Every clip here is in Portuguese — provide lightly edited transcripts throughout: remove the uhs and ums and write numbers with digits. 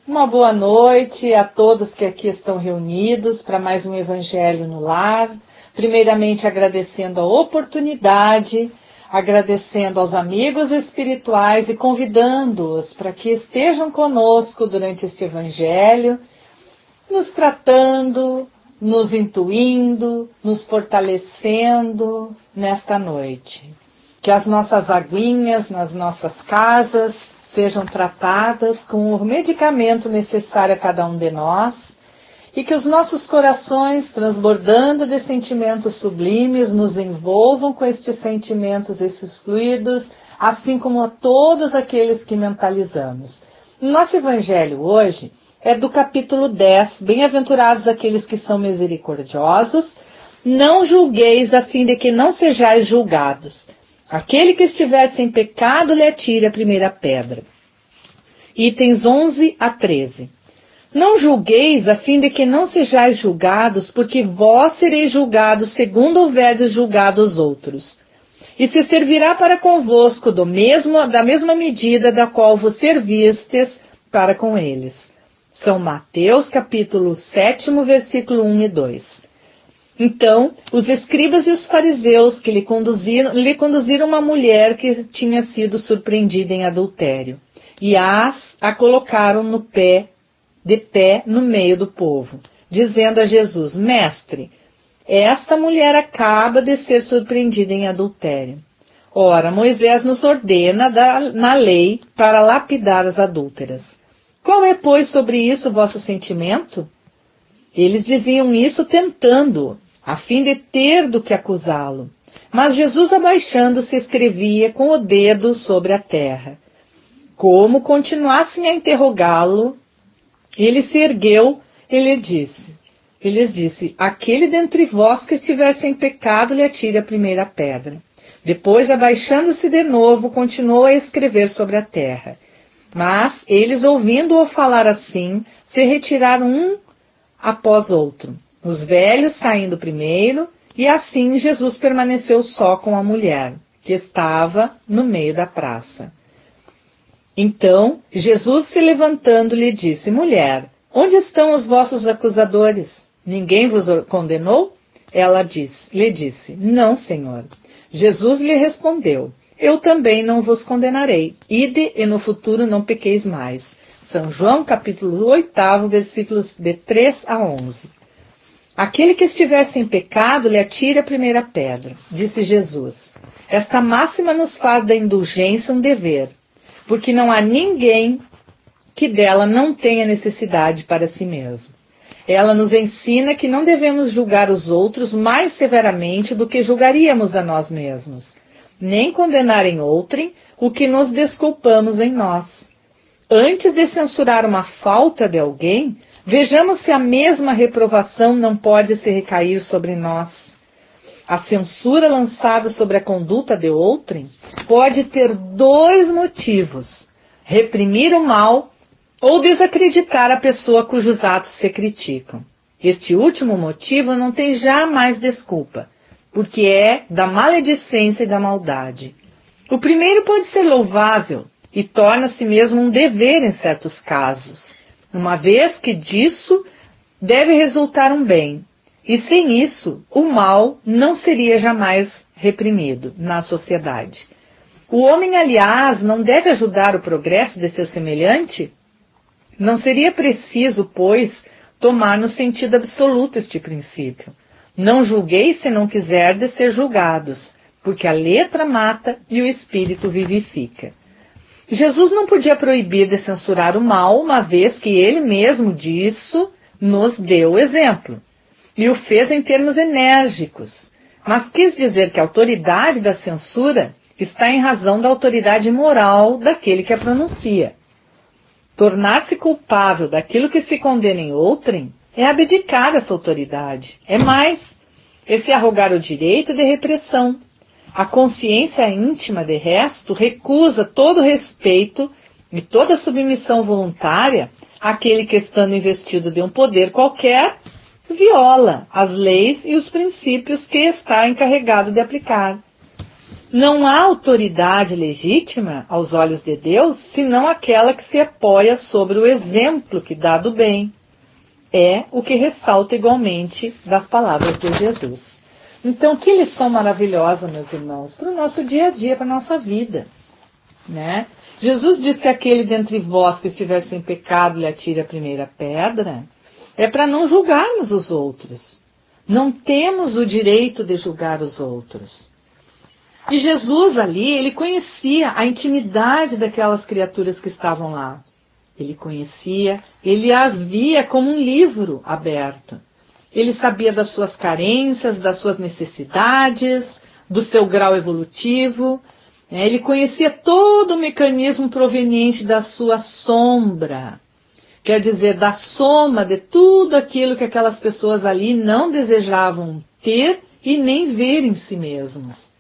Uma boa noite a todos que aqui estão reunidos para mais um Evangelho no Lar. Primeiramente agradecendo a oportunidade, agradecendo aos amigos espirituais e convidando-os para que estejam conosco durante este Evangelho, nos tratando, nos intuindo, nos fortalecendo nesta noite. Que as nossas aguinhas nas nossas casas sejam tratadas com o medicamento necessário a cada um de nós e que os nossos corações, transbordando de sentimentos sublimes, nos envolvam com estes sentimentos, esses fluidos, assim como a todos aqueles que mentalizamos. O nosso Evangelho hoje é do capítulo 10, Bem-aventurados aqueles que são misericordiosos, não julgueis a fim de que não sejais julgados. Aquele que estiver sem pecado, lhe atire a primeira pedra. Itens 11 a 13. Não julgueis a fim de que não sejais julgados, porque vós sereis julgados segundo houverdes julgado os outros. E se servirá para convosco da mesma medida da qual vos servistes para com eles. São Mateus, capítulo 7, versículo 1 e 2. Então, os escribas e os fariseus que lhe conduziram uma mulher que tinha sido surpreendida em adultério, e a colocaram de pé no meio do povo, dizendo a Jesus: Mestre, esta mulher acaba de ser surpreendida em adultério. Ora, Moisés nos ordena na lei para lapidar as adúlteras. Qual é, pois, sobre isso o vosso sentimento? Eles diziam isso tentando, a fim de ter do que acusá-lo. Mas Jesus, abaixando-se, escrevia com o dedo sobre a terra. Como continuassem a interrogá-lo, ele se ergueu e lhes disse, aquele dentre vós que estiver sem pecado, lhe atire a primeira pedra. Depois, abaixando-se de novo, continuou a escrever sobre a terra. Mas eles, ouvindo-o falar assim, se retiraram um após outro, os velhos saindo primeiro, e assim Jesus permaneceu só com a mulher, que estava no meio da praça. Então, Jesus, se levantando, lhe disse, mulher, onde estão os vossos acusadores? Ninguém vos condenou? Ela lhe disse, não, Senhor. Jesus lhe respondeu, eu também não vos condenarei. Ide e no futuro não pequeis mais. São João, capítulo 8, versículos de 3 a 11. Aquele que estiver sem pecado, lhe atire a primeira pedra, disse Jesus. Esta máxima nos faz da indulgência um dever, porque não há ninguém que dela não tenha necessidade para si mesmo. Ela nos ensina que não devemos julgar os outros mais severamente do que julgaríamos a nós mesmos, nem condenar em outrem o que nos desculpamos em nós. Antes de censurar uma falta de alguém, vejamos se a mesma reprovação não pode se recair sobre nós. A censura lançada sobre a conduta de outrem pode ter dois motivos: reprimir o mal ou desacreditar a pessoa cujos atos se criticam. Este último motivo não tem jamais desculpa, porque é da maledicência e da maldade. O primeiro pode ser louvável e torna-se mesmo um dever em certos casos, uma vez que disso deve resultar um bem. E sem isso, o mal não seria jamais reprimido na sociedade. O homem, aliás, não deve ajudar o progresso de seu semelhante? Não seria preciso, pois, tomar no sentido absoluto este princípio. Não julgueis se não quiserdes ser julgados, porque a letra mata e o espírito vivifica. Jesus não podia proibir de censurar o mal, uma vez que ele mesmo disso nos deu o exemplo. E o fez em termos enérgicos, mas quis dizer que a autoridade da censura está em razão da autoridade moral daquele que a pronuncia. Tornar-se culpável daquilo que se condena em outrem é abdicar essa autoridade. É mais, é se arrogar o direito de repressão. A consciência íntima, de resto, recusa todo respeito e toda submissão voluntária àquele que, estando investido de um poder qualquer, viola as leis e os princípios que está encarregado de aplicar. Não há autoridade legítima aos olhos de Deus, senão aquela que se apoia sobre o exemplo que dá do bem. É o que ressalta igualmente das palavras de Jesus. Então, que lição maravilhosa, meus irmãos, para o nosso dia a dia, para a nossa vida, né? Jesus diz que aquele dentre vós que estiver sem pecado lhe atire a primeira pedra, é para não julgarmos os outros. Não temos o direito de julgar os outros. E Jesus ali, ele conhecia a intimidade daquelas criaturas que estavam lá. Ele conhecia, ele as via como um livro aberto. Ele sabia das suas carências, das suas necessidades, do seu grau evolutivo. Ele conhecia todo o mecanismo proveniente da sua sombra. Quer dizer, da soma de tudo aquilo que aquelas pessoas ali não desejavam ter e nem ver em si mesmos.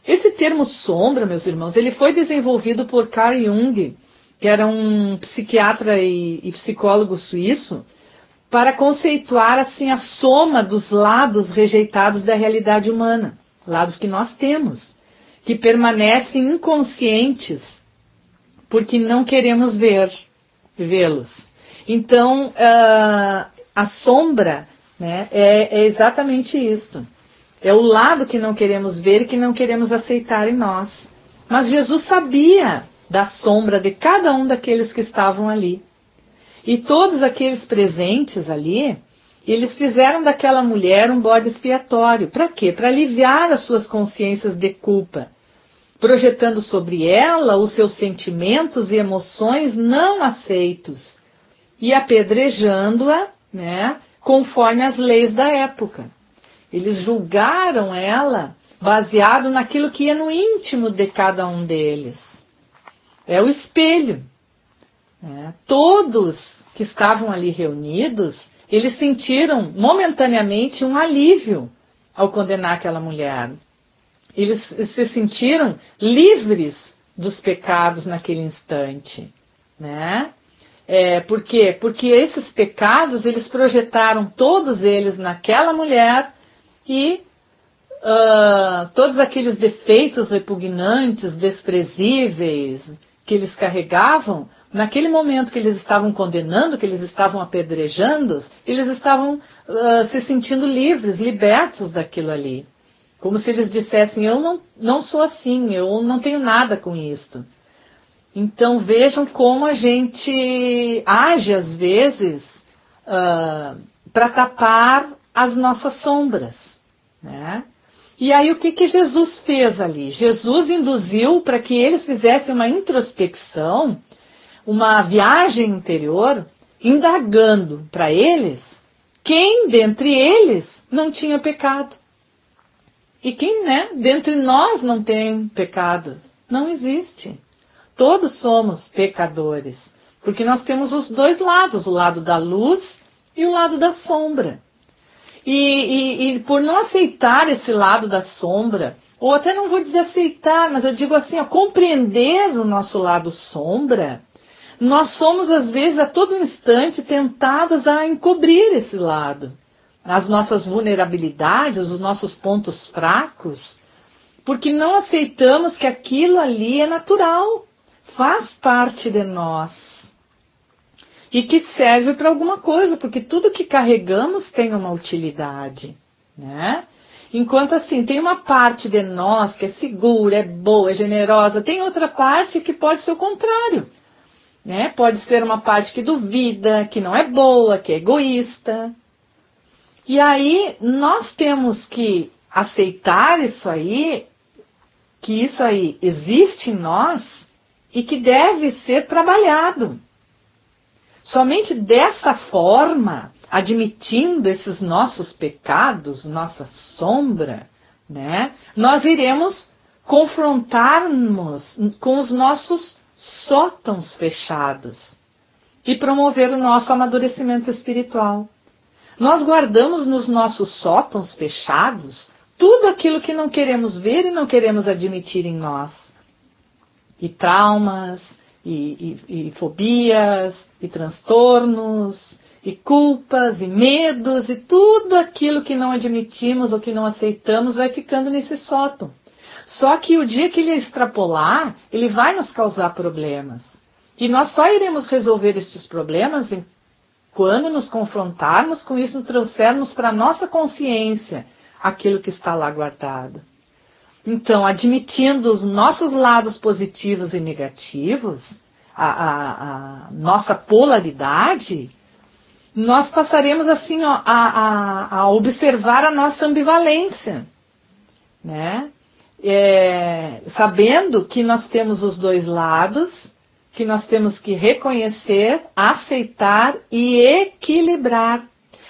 Esse termo sombra, meus irmãos, ele foi desenvolvido por Carl Jung, que era um psiquiatra e psicólogo suíço, para conceituar assim a soma dos lados rejeitados da realidade humana, lados que nós temos, que permanecem inconscientes porque não queremos vê-los. Então, a sombra, né, é exatamente isto. É o lado que não queremos ver e que não queremos aceitar em nós. Mas Jesus sabia da sombra de cada um daqueles que estavam ali. E todos aqueles presentes ali, eles fizeram daquela mulher um bode expiatório. Para quê? Para aliviar as suas consciências de culpa, projetando sobre ela os seus sentimentos e emoções não aceitos e apedrejando-a, né, conforme as leis da época. Eles julgaram ela baseado naquilo que ia no íntimo de cada um deles. É o espelho. Todos que estavam ali reunidos, eles sentiram momentaneamente um alívio ao condenar aquela mulher. Eles se sentiram livres dos pecados naquele instante, né? Por quê? Porque esses pecados, eles projetaram todos eles naquela mulher e todos aqueles defeitos repugnantes, desprezíveis que eles carregavam, naquele momento que eles estavam condenando, que eles estavam apedrejando, eles estavam se sentindo livres, libertos daquilo ali. Como se eles dissessem, eu não sou assim, eu não tenho nada com isto. Então vejam como a gente age às vezes para tapar as nossas sombras, né? E aí o que Jesus fez ali? Jesus induziu para que eles fizessem uma introspecção, uma viagem interior, indagando para eles quem dentre eles não tinha pecado. E quem, né, dentre nós não tem pecado? Não existe. Todos somos pecadores, porque nós temos os dois lados, o lado da luz e o lado da sombra. E por não aceitar esse lado da sombra, ou até não vou dizer aceitar, mas eu digo assim, compreender o nosso lado sombra, nós somos às vezes a todo instante tentados a encobrir esse lado. As nossas vulnerabilidades, os nossos pontos fracos, porque não aceitamos que aquilo ali é natural, faz parte de nós e que serve para alguma coisa, porque tudo que carregamos tem uma utilidade, né? Enquanto assim, tem uma parte de nós que é segura, é boa, é generosa, tem outra parte que pode ser o contrário, né? Pode ser uma parte que duvida, que não é boa, que é egoísta. E aí nós temos que aceitar isso aí, que isso aí existe em nós e que deve ser trabalhado. Somente dessa forma, admitindo esses nossos pecados, nossa sombra, né, nós iremos confrontar-nos com os nossos sótãos fechados e promover o nosso amadurecimento espiritual. Nós guardamos nos nossos sótãos fechados tudo aquilo que não queremos ver e não queremos admitir em nós. E traumas, e fobias, e transtornos, e culpas, e medos, e tudo aquilo que não admitimos ou que não aceitamos vai ficando nesse sótão. Só que o dia que ele extrapolar, ele vai nos causar problemas. E nós só iremos resolver estes problemas quando nos confrontarmos com isso, nos trouxermos para a nossa consciência aquilo que está lá guardado. Então, admitindo os nossos lados positivos e negativos, a nossa polaridade, nós passaremos assim a observar a nossa ambivalência, né? Sabendo que nós temos os dois lados, que nós temos que reconhecer, aceitar e equilibrar.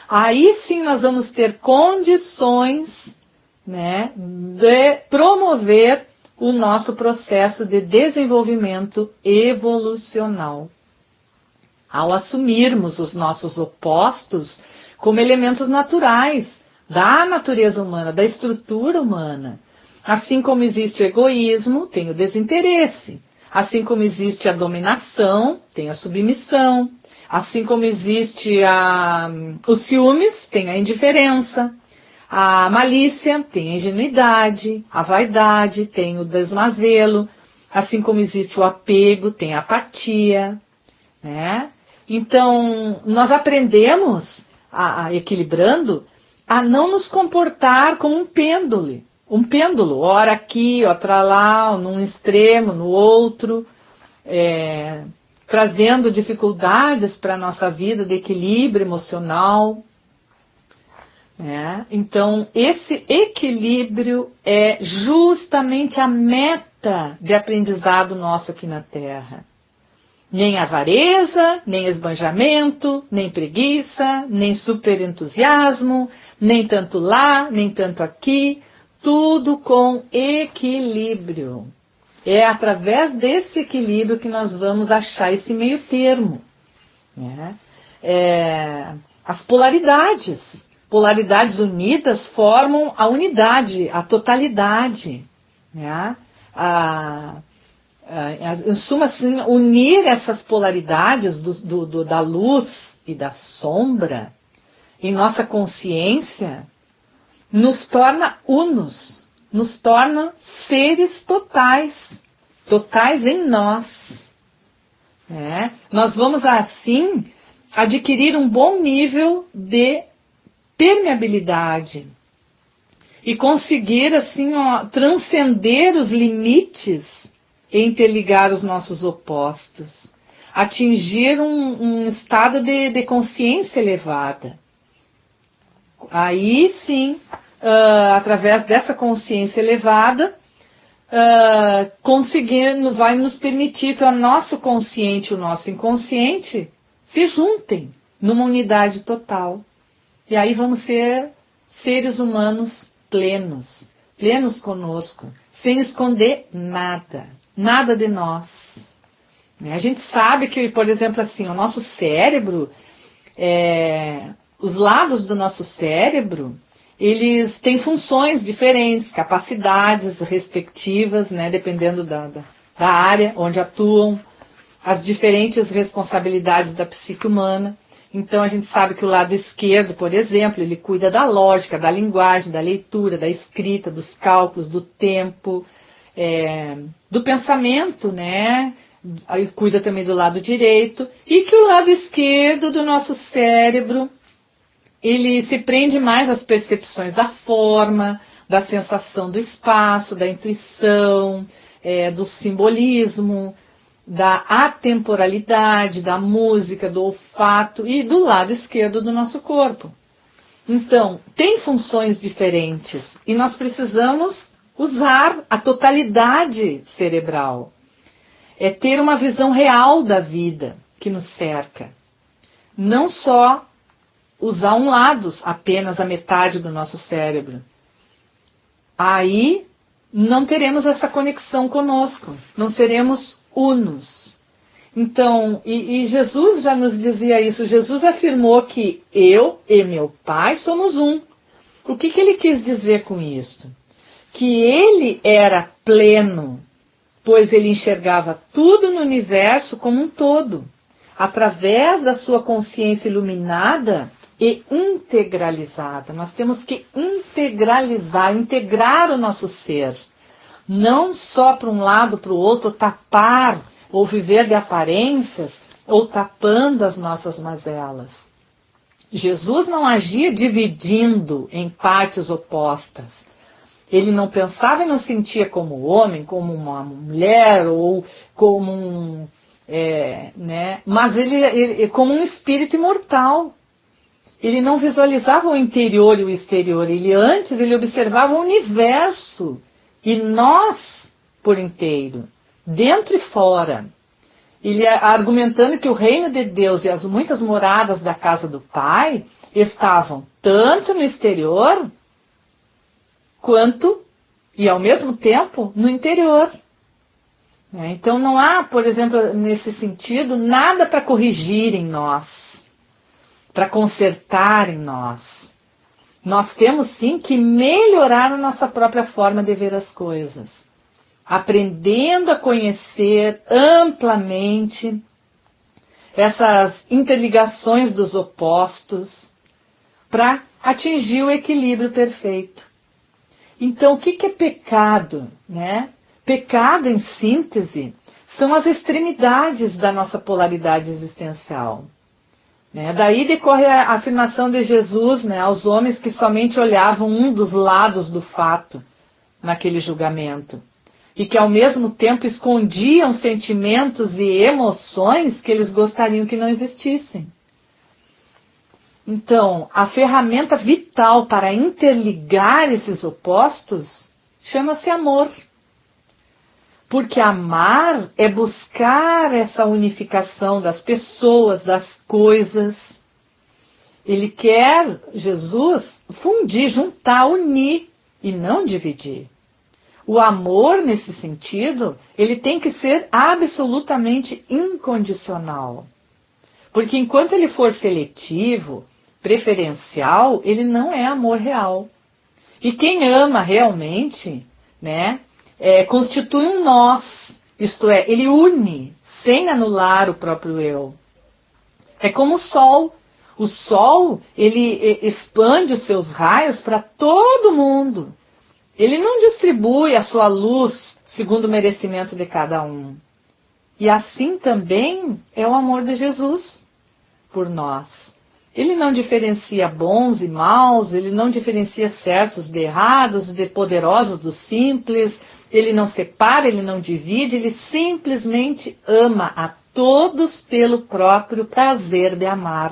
Aí sim nós vamos ter condições, né, de promover o nosso processo de desenvolvimento evolucional. Ao assumirmos os nossos opostos como elementos naturais da natureza humana, da estrutura humana. Assim como existe o egoísmo, tem o desinteresse. Assim como existe a dominação, tem a submissão. Assim como existe os ciúmes, tem a indiferença. A malícia tem a ingenuidade. A vaidade tem o desmazelo. Assim como existe o apego, tem a apatia, né? Então, nós aprendemos, equilibrando, a não nos comportar como um pêndulo, ora aqui, outra lá, num extremo, no outro, trazendo dificuldades para a nossa vida de equilíbrio emocional. Né? Então, esse equilíbrio é justamente a meta de aprendizado nosso aqui na Terra. Nem avareza, nem esbanjamento, nem preguiça, nem superentusiasmo, nem tanto lá, nem tanto aqui, tudo com equilíbrio. É através desse equilíbrio que nós vamos achar esse meio termo, né? As polaridades unidas formam a unidade, a totalidade, né? Em suma, assim, unir essas polaridades da luz e da sombra em nossa consciência nos torna unos, nos torna seres totais em nós. Né? Nós vamos, assim, adquirir um bom nível de permeabilidade e conseguir, assim, transcender os limites e interligar os nossos opostos, atingir um estado de consciência elevada. Aí sim, através dessa consciência elevada, vai nos permitir que o nosso consciente e o nosso inconsciente se juntem numa unidade total. E aí vamos ser seres humanos plenos conosco, sem esconder nada de nós. A gente sabe que, por exemplo, assim, o nosso cérebro, os lados do nosso cérebro, eles têm funções diferentes, capacidades respectivas, né, dependendo da área onde atuam, as diferentes responsabilidades da psique humana. Então, a gente sabe que o lado esquerdo, por exemplo, ele cuida da lógica, da linguagem, da leitura, da escrita, dos cálculos, do tempo, do pensamento, né? Aí cuida também do lado direito. E que o lado esquerdo do nosso cérebro, ele se prende mais às percepções da forma, da sensação do espaço, da intuição, do simbolismo, da atemporalidade, da música, do olfato e do lado esquerdo do nosso corpo. Então, tem funções diferentes e nós precisamos usar a totalidade cerebral. É ter uma visão real da vida que nos cerca. Não só usar um lado, apenas a metade do nosso cérebro. Aí não teremos essa conexão conosco, não seremos unos. Então, e Jesus já nos dizia isso, Jesus afirmou que eu e meu Pai somos um. O que ele quis dizer com isso? Que ele era pleno, pois ele enxergava tudo no universo como um todo, através da sua consciência iluminada e integralizada. Nós temos que integrar o nosso ser. não só para um lado, para o outro, tapar ou viver de aparências, ou tapando as nossas mazelas. Jesus não agia dividindo em partes opostas. Ele não pensava e não sentia como homem, como uma mulher, ou como mas ele como um espírito imortal. Ele não visualizava o interior e o exterior. Ele observava o universo e nós por inteiro, dentro e fora. Ele argumentando que o reino de Deus e as muitas moradas da casa do Pai estavam tanto no exterior quanto, e ao mesmo tempo, no interior. Então não há, por exemplo, nesse sentido, nada para corrigir em nós, para consertar em nós. Nós temos sim que melhorar a nossa própria forma de ver as coisas, aprendendo a conhecer amplamente essas interligações dos opostos para atingir o equilíbrio perfeito. Então, o que é pecado, Pecado, em síntese, são as extremidades da nossa polaridade existencial. Daí decorre a afirmação de Jesus, aos homens que somente olhavam um dos lados do fato naquele julgamento e que ao mesmo tempo escondiam sentimentos e emoções que eles gostariam que não existissem. Então, a ferramenta vital para interligar esses opostos chama-se amor. Porque amar é buscar essa unificação das pessoas, das coisas. Ele quer, Jesus, fundir, juntar, unir e não dividir. O amor, nesse sentido, ele tem que ser absolutamente incondicional. Porque enquanto ele for seletivo, preferencial, ele não é amor real. E quem ama realmente, constitui um nós, isto é, ele une, sem anular o próprio eu. É como o sol. O sol, ele expande os seus raios para todo mundo. Ele não distribui a sua luz segundo o merecimento de cada um. E assim também é o amor de Jesus por nós. Ele não diferencia bons e maus, ele não diferencia certos de errados, de poderosos dos simples, ele não separa, ele não divide, ele simplesmente ama a todos pelo próprio prazer de amar.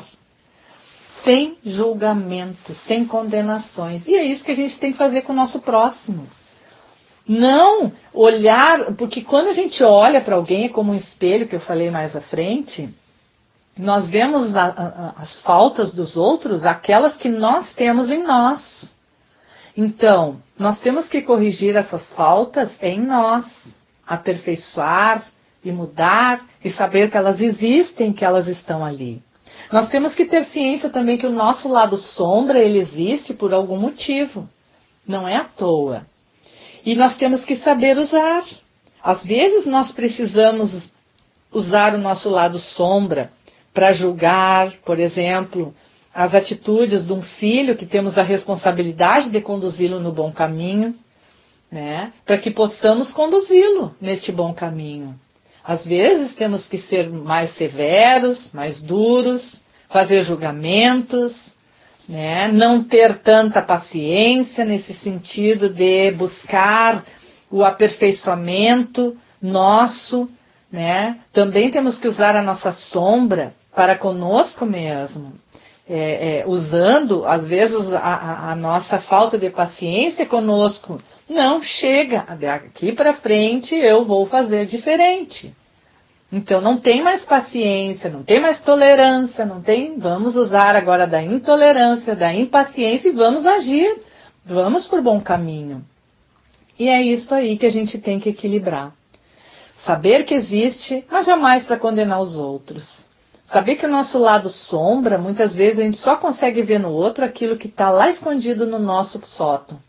Sem julgamento, sem condenações. E é isso que a gente tem que fazer com o nosso próximo. Não olhar, porque quando a gente olha para alguém, é como um espelho, que eu falei mais à frente, nós vemos as faltas dos outros, aquelas que nós temos em nós. Então, nós temos que corrigir essas faltas em nós, aperfeiçoar e mudar e saber que elas existem, que elas estão ali. Nós temos que ter ciência também que o nosso lado sombra, ele existe por algum motivo. Não é à toa. E nós temos que saber usar. Às vezes nós precisamos usar o nosso lado sombra para julgar, por exemplo, as atitudes de um filho que temos a responsabilidade de conduzi-lo no bom caminho, para que possamos conduzi-lo neste bom caminho. Às vezes temos que ser mais severos, mais duros, fazer julgamentos, não ter tanta paciência nesse sentido de buscar o aperfeiçoamento nosso, Também temos que usar a nossa sombra para conosco mesmo, usando às vezes a nossa falta de paciência conosco. Não, chega, daqui para frente eu vou fazer diferente. Então não tem mais paciência, não tem mais tolerância, vamos usar agora da intolerância, da impaciência e vamos agir, vamos por bom caminho. E é isso aí que a gente tem que equilibrar. Saber que existe, mas jamais para condenar os outros. Saber que o nosso lado sombra, muitas vezes a gente só consegue ver no outro aquilo que está lá escondido no nosso sótão.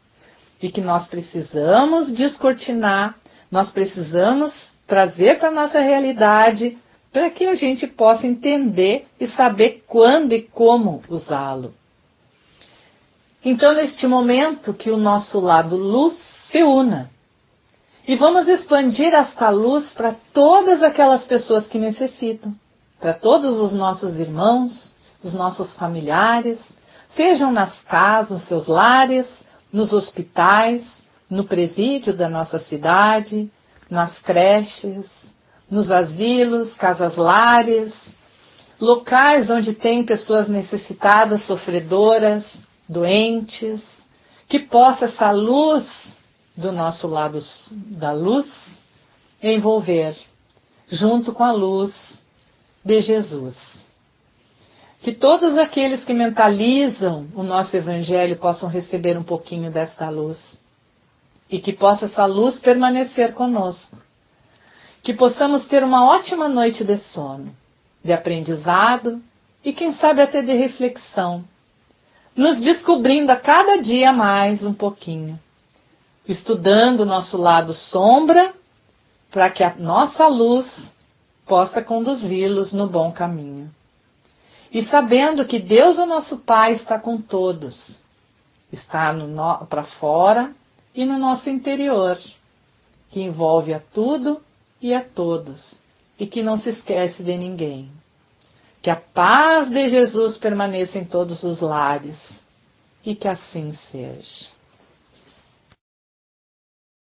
E que nós precisamos descortinar, nós precisamos trazer para a nossa realidade para que a gente possa entender e saber quando e como usá-lo. Então, neste momento, que o nosso lado luz se una E vamos expandir esta luz para todas aquelas pessoas que necessitam, para todos os nossos irmãos, os nossos familiares, sejam nas casas, nos seus lares, nos hospitais, no presídio da nossa cidade, nas creches, nos asilos, casas-lares, locais onde tem pessoas necessitadas, sofredoras, doentes, que possa essa luz do nosso lado da luz envolver, junto com a luz de Jesus. Que todos aqueles que mentalizam o nosso Evangelho possam receber um pouquinho desta luz e que possa essa luz permanecer conosco. Que possamos ter uma ótima noite de sono, de aprendizado e quem sabe até de reflexão, nos descobrindo a cada dia mais um pouquinho, estudando o nosso lado sombra, para que a nossa luz possa conduzi-los no bom caminho. E sabendo que Deus, o nosso Pai, está com todos, está para fora e no nosso interior, que envolve a tudo e a todos, e que não se esquece de ninguém. Que a paz de Jesus permaneça em todos os lares, e que assim seja.